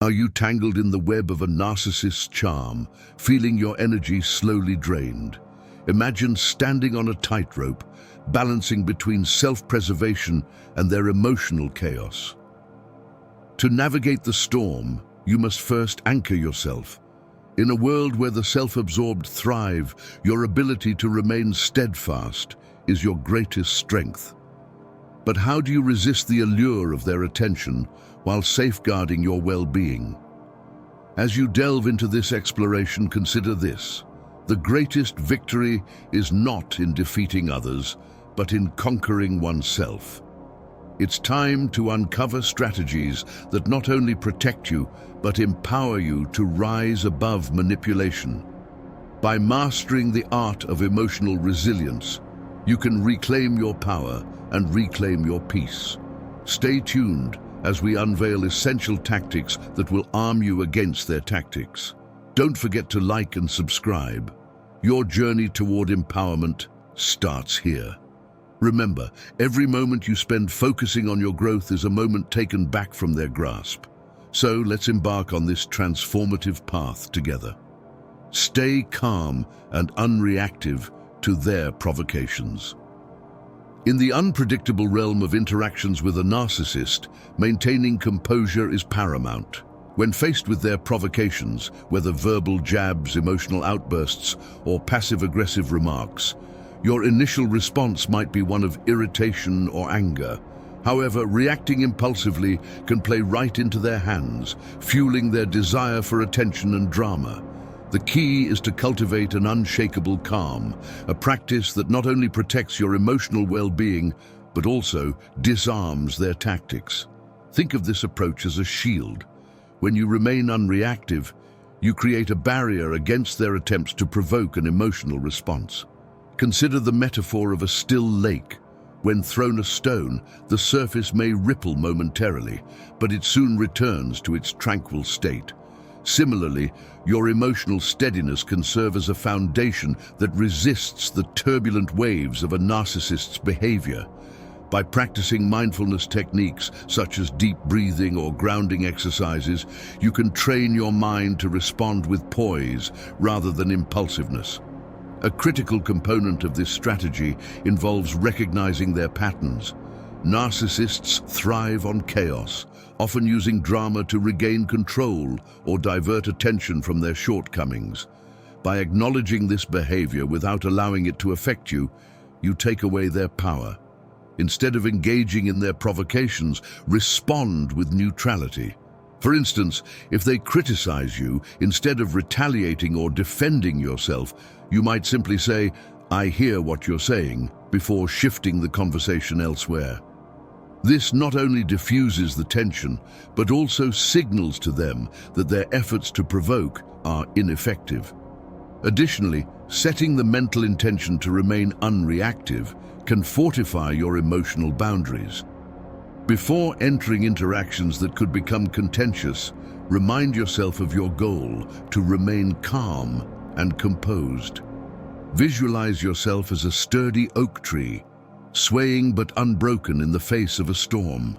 Are you tangled in the web of a narcissist's charm, feeling your energy slowly drained? Imagine standing on a tightrope, balancing between self-preservation and their emotional chaos. To navigate the storm, you must first anchor yourself. In a world where the self-absorbed thrive, your ability to remain steadfast is your greatest strength. But how do you resist the allure of their attention while safeguarding your well-being? As you delve into this exploration, consider this. The greatest victory is not in defeating others, but in conquering oneself. It's time to uncover strategies that not only protect you, but empower you to rise above manipulation. By mastering the art of emotional resilience, you can reclaim your power and reclaim your peace. Stay tuned as we unveil essential tactics that will arm you against their tactics. Don't forget to like and subscribe. Your journey toward empowerment starts here. Remember, every moment you spend focusing on your growth is a moment taken back from their grasp. So let's embark on this transformative path together. Stay calm and unreactive to their provocations. In the unpredictable realm of interactions with a narcissist, maintaining composure is paramount. When faced with their provocations, whether verbal jabs, emotional outbursts, or passive-aggressive remarks, your initial response might be one of irritation or anger. However, reacting impulsively can play right into their hands, fueling their desire for attention and drama. The key is to cultivate an unshakable calm, a practice that not only protects your emotional well-being, but also disarms their tactics. Think of this approach as a shield. When you remain unreactive, you create a barrier against their attempts to provoke an emotional response. Consider the metaphor of a still lake. When thrown a stone, the surface may ripple momentarily, but it soon returns to its tranquil state. Similarly, your emotional steadiness can serve as a foundation that resists the turbulent waves of a narcissist's behavior. By practicing mindfulness techniques such as deep breathing or grounding exercises, you can train your mind to respond with poise rather than impulsiveness. A critical component of this strategy involves recognizing their patterns. Narcissists thrive on chaos, often using drama to regain control or divert attention from their shortcomings. By acknowledging this behavior without allowing it to affect you, you take away their power. Instead of engaging in their provocations, respond with neutrality. For instance, if they criticize you, instead of retaliating or defending yourself, you might simply say, "I hear what you're saying," before shifting the conversation elsewhere. This not only diffuses the tension, but also signals to them that their efforts to provoke are ineffective. Additionally, setting the mental intention to remain unreactive can fortify your emotional boundaries. Before entering interactions that could become contentious, remind yourself of your goal to remain calm and composed. Visualize yourself as a sturdy oak tree, swaying but unbroken in the face of a storm.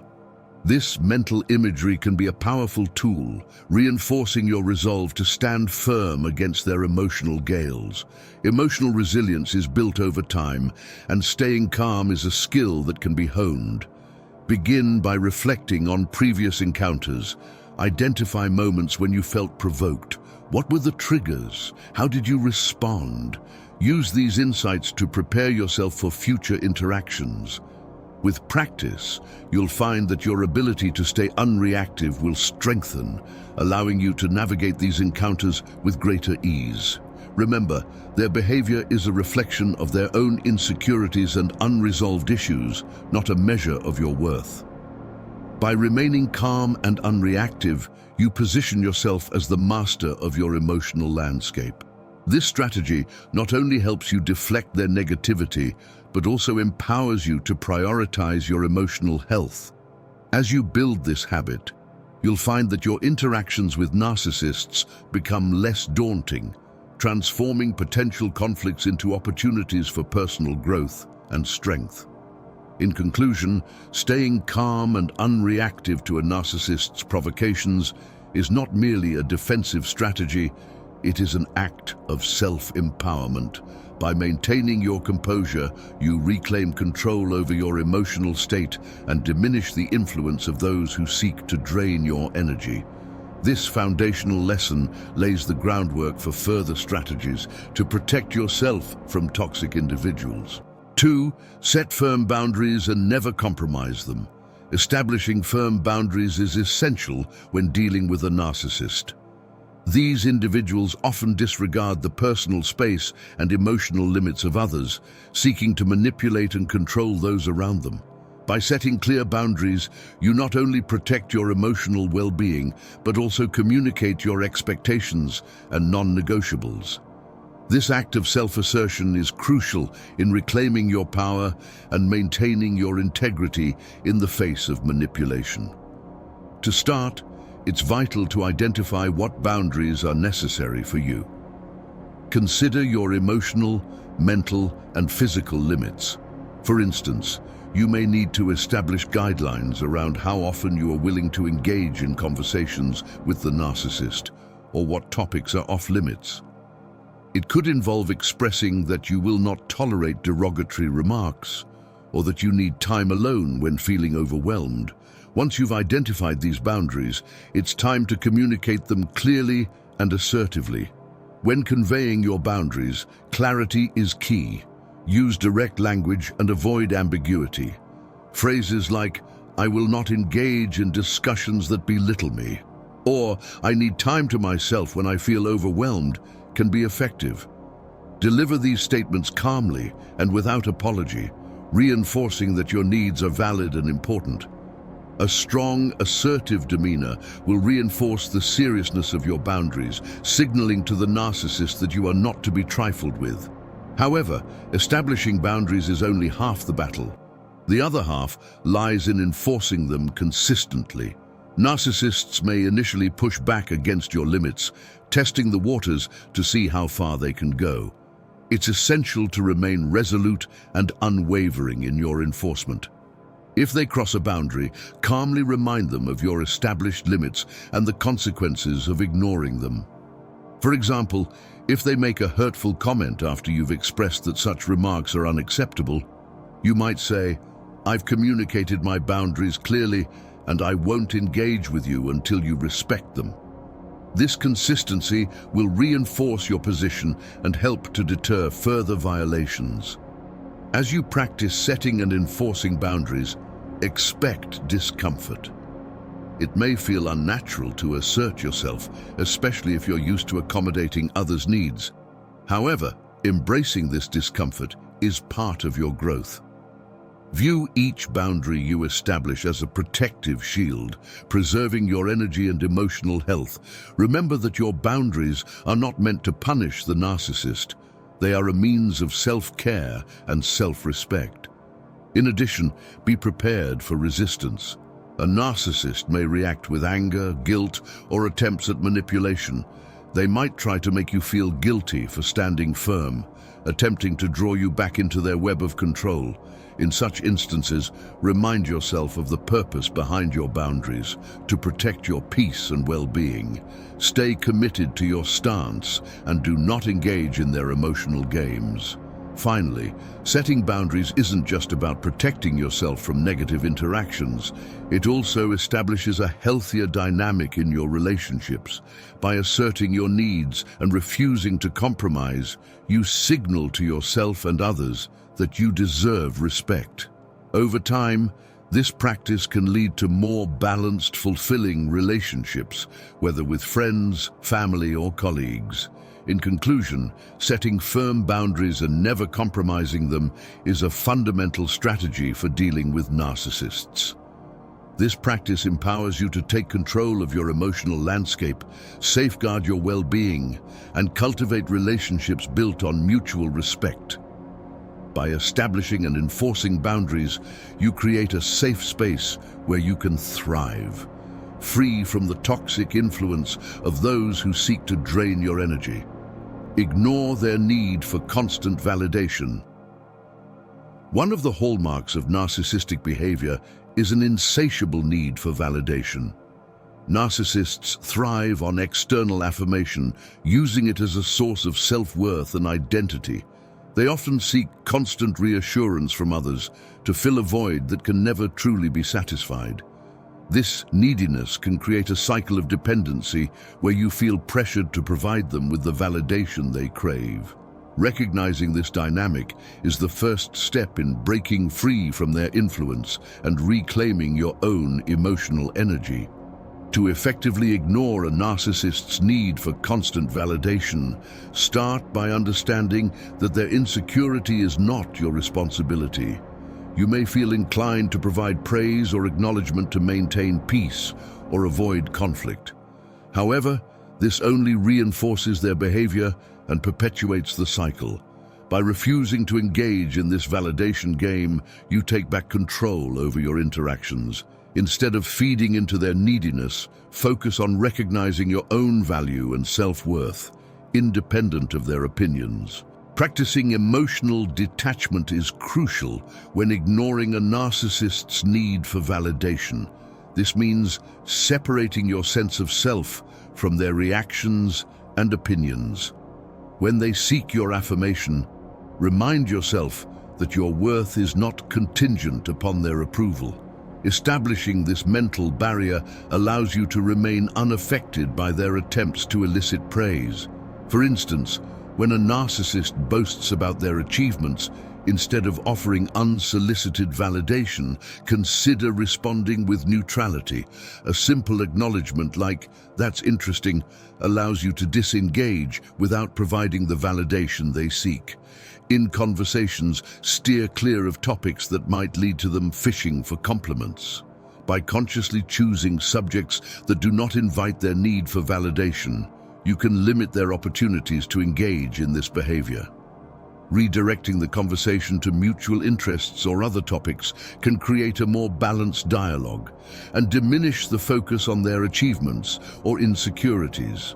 This mental imagery can be a powerful tool, reinforcing your resolve to stand firm against their emotional gales. Emotional resilience is built over time, and staying calm is a skill that can be honed. Begin by reflecting on previous encounters. Identify moments when you felt provoked. What were the triggers? How did you respond? Use these insights to prepare yourself for future interactions. With practice, you'll find that your ability to stay unreactive will strengthen, allowing you to navigate these encounters with greater ease. Remember, their behavior is a reflection of their own insecurities and unresolved issues, not a measure of your worth. By remaining calm and unreactive, you position yourself as the master of your emotional landscape. This strategy not only helps you deflect their negativity, but also empowers you to prioritize your emotional health. As you build this habit, you'll find that your interactions with narcissists become less daunting, transforming potential conflicts into opportunities for personal growth and strength. In conclusion, staying calm and unreactive to a narcissist's provocations is not merely a defensive strategy, it is an act of self-empowerment. By maintaining your composure, you reclaim control over your emotional state and diminish the influence of those who seek to drain your energy. This foundational lesson lays the groundwork for further strategies to protect yourself from toxic individuals. 2. Set firm boundaries and never compromise them. Establishing firm boundaries is essential when dealing with a narcissist. These individuals often disregard the personal space and emotional limits of others, seeking to manipulate and control those around them. By setting clear boundaries, you not only protect your emotional well-being, but also communicate your expectations and non-negotiables. This act of self-assertion is crucial in reclaiming your power and maintaining your integrity in the face of manipulation. To start, it's vital to identify what boundaries are necessary for you. Consider your emotional, mental, and physical limits. For instance, you may need to establish guidelines around how often you are willing to engage in conversations with the narcissist, or what topics are off-limits. It could involve expressing that you will not tolerate derogatory remarks, or that you need time alone when feeling overwhelmed. Once you've identified these boundaries, it's time to communicate them clearly and assertively. When conveying your boundaries, clarity is key. Use direct language and avoid ambiguity. Phrases like, "I will not engage in discussions that belittle me," or "I need time to myself when I feel overwhelmed," can be effective. Deliver these statements calmly and without apology, reinforcing that your needs are valid and important. A strong, assertive demeanor will reinforce the seriousness of your boundaries, signaling to the narcissist that you are not to be trifled with. However, establishing boundaries is only half the battle. The other half lies in enforcing them consistently. Narcissists may initially push back against your limits, testing the waters to see how far they can go. It's essential to remain resolute and unwavering in your enforcement. If they cross a boundary, calmly remind them of your established limits and the consequences of ignoring them. For example, if they make a hurtful comment after you've expressed that such remarks are unacceptable, you might say, "I've communicated my boundaries clearly, and I won't engage with you until you respect them." This consistency will reinforce your position and help to deter further violations. As you practice setting and enforcing boundaries, expect discomfort. It may feel unnatural to assert yourself, especially if you're used to accommodating others' needs. However, embracing this discomfort is part of your growth. View each boundary you establish as a protective shield, preserving your energy and emotional health. Remember that your boundaries are not meant to punish the narcissist. They are a means of self-care and self-respect. In addition, be prepared for resistance. A narcissist may react with anger, guilt, or attempts at manipulation. They might try to make you feel guilty for standing firm, attempting to draw you back into their web of control. In such instances, remind yourself of the purpose behind your boundaries, to protect your peace and well-being. Stay committed to your stance and do not engage in their emotional games. Finally, setting boundaries isn't just about protecting yourself from negative interactions. It also establishes a healthier dynamic in your relationships. By asserting your needs and refusing to compromise, you signal to yourself and others that you deserve respect. Over time, this practice can lead to more balanced, fulfilling relationships, whether with friends, family, or colleagues. In conclusion, setting firm boundaries and never compromising them is a fundamental strategy for dealing with narcissists. This practice empowers you to take control of your emotional landscape, safeguard your well-being, and cultivate relationships built on mutual respect. By establishing and enforcing boundaries, you create a safe space where you can thrive, free from the toxic influence of those who seek to drain your energy. Ignore their need for constant validation. One of the hallmarks of narcissistic behavior is an insatiable need for validation. Narcissists thrive on external affirmation, using it as a source of self-worth and identity. They often seek constant reassurance from others to fill a void that can never truly be satisfied. This neediness can create a cycle of dependency where you feel pressured to provide them with the validation they crave. Recognizing this dynamic is the first step in breaking free from their influence and reclaiming your own emotional energy. To effectively ignore a narcissist's need for constant validation, start by understanding that their insecurity is not your responsibility. You may feel inclined to provide praise or acknowledgement to maintain peace or avoid conflict. However, this only reinforces their behavior and perpetuates the cycle. By refusing to engage in this validation game, you take back control over your interactions. Instead of feeding into their neediness, focus on recognizing your own value and self-worth, independent of their opinions. Practicing emotional detachment is crucial when ignoring a narcissist's need for validation. This means separating your sense of self from their reactions and opinions. When they seek your affirmation, remind yourself that your worth is not contingent upon their approval. Establishing this mental barrier allows you to remain unaffected by their attempts to elicit praise. For instance, when a narcissist boasts about their achievements, instead of offering unsolicited validation, consider responding with neutrality. A simple acknowledgement like, "That's interesting," allows you to disengage without providing the validation they seek. In conversations, steer clear of topics that might lead to them fishing for compliments. By consciously choosing subjects that do not invite their need for validation, you can limit their opportunities to engage in this behavior. Redirecting the conversation to mutual interests or other topics can create a more balanced dialogue and diminish the focus on their achievements or insecurities.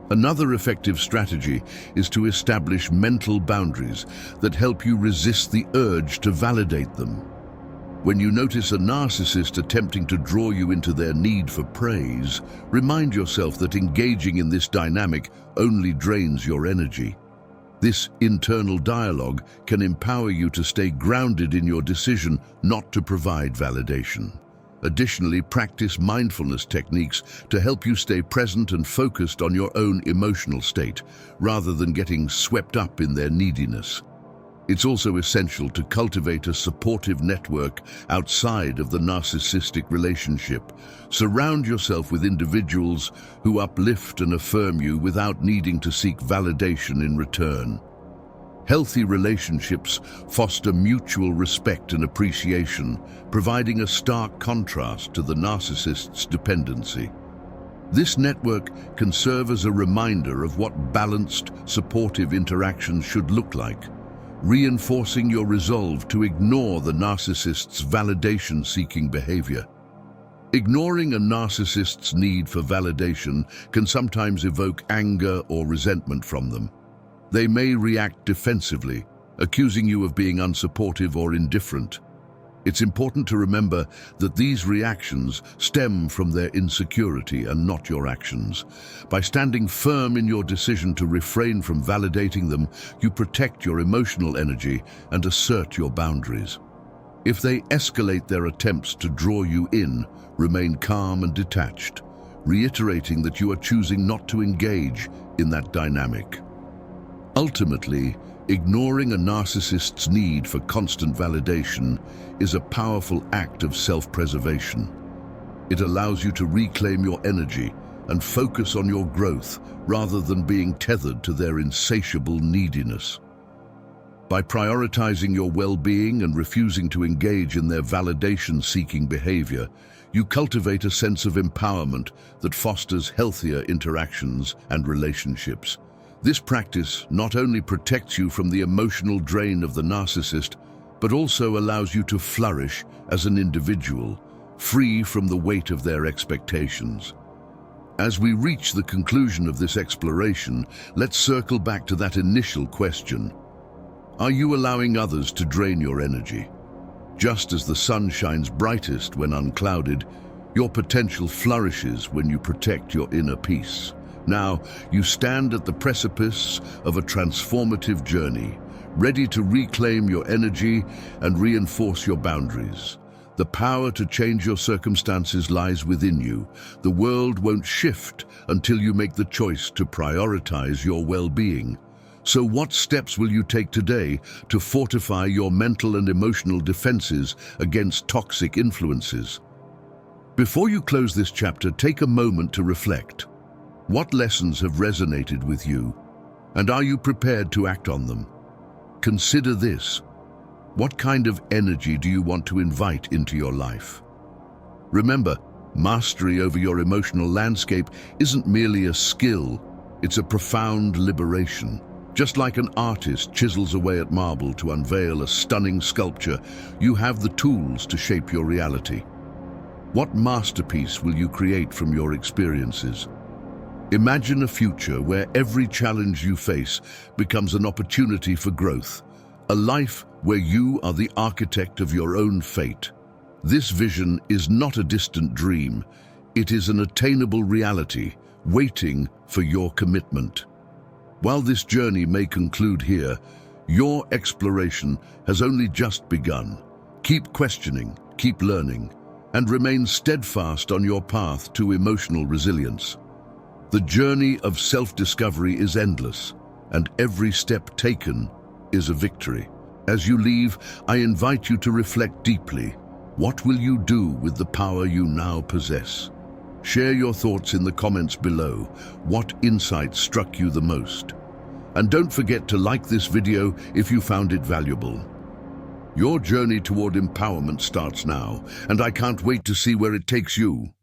Another effective strategy is to establish mental boundaries that help you resist the urge to validate them. When you notice a narcissist attempting to draw you into their need for praise, remind yourself that engaging in this dynamic only drains your energy. This internal dialogue can empower you to stay grounded in your decision not to provide validation. Additionally, practice mindfulness techniques to help you stay present and focused on your own emotional state, rather than getting swept up in their neediness. It's also essential to cultivate a supportive network outside of the narcissistic relationship. Surround yourself with individuals who uplift and affirm you without needing to seek validation in return. Healthy relationships foster mutual respect and appreciation, providing a stark contrast to the narcissist's dependency. This network can serve as a reminder of what balanced, supportive interactions should look like, reinforcing your resolve to ignore the narcissist's validation-seeking behavior. Ignoring a narcissist's need for validation can sometimes evoke anger or resentment from them. They may react defensively, accusing you of being unsupportive or indifferent. It's important to remember that these reactions stem from their insecurity and not your actions. By standing firm in your decision to refrain from validating them, you protect your emotional energy and assert your boundaries. If they escalate their attempts to draw you in, remain calm and detached, reiterating that you are choosing not to engage in that dynamic. Ultimately, ignoring a narcissist's need for constant validation is a powerful act of self-preservation. It allows you to reclaim your energy and focus on your growth rather than being tethered to their insatiable neediness. By prioritizing your well-being and refusing to engage in their validation-seeking behavior, you cultivate a sense of empowerment that fosters healthier interactions and relationships. This practice not only protects you from the emotional drain of the narcissist, but also allows you to flourish as an individual, free from the weight of their expectations. As we reach the conclusion of this exploration, let's circle back to that initial question. Are you allowing others to drain your energy? Just as the sun shines brightest when unclouded, Your potential flourishes when you protect your inner peace. Now, you stand at the precipice of a transformative journey, ready to reclaim your energy and reinforce your boundaries. The power to change your circumstances lies within you. The world won't shift until you make the choice to prioritize your well-being. So what steps will you take today to fortify your mental and emotional defenses against toxic influences? Before you close this chapter, take a moment to reflect. What lessons have resonated with you, and are you prepared to act on them? Consider this. What kind of energy do you want to invite into your life? Remember, mastery over your emotional landscape isn't merely a skill, it's a profound liberation. Just like an artist chisels away at marble to unveil a stunning sculpture, you have the tools to shape your reality. What masterpiece will you create from your experiences? Imagine a future where every challenge you face becomes an opportunity for growth, a life where you are the architect of your own fate. This vision is not a distant dream, it is an attainable reality, waiting for your commitment. While this journey may conclude here, your exploration has only just begun. Keep questioning, keep learning, and remain steadfast on your path to emotional resilience. The journey of self-discovery is endless, and every step taken is a victory. As you leave, I invite you to reflect deeply. What will you do with the power you now possess? Share your thoughts in the comments below. What insight struck you the most? And don't forget to like this video if you found it valuable. Your journey toward empowerment starts now, and I can't wait to see where it takes you.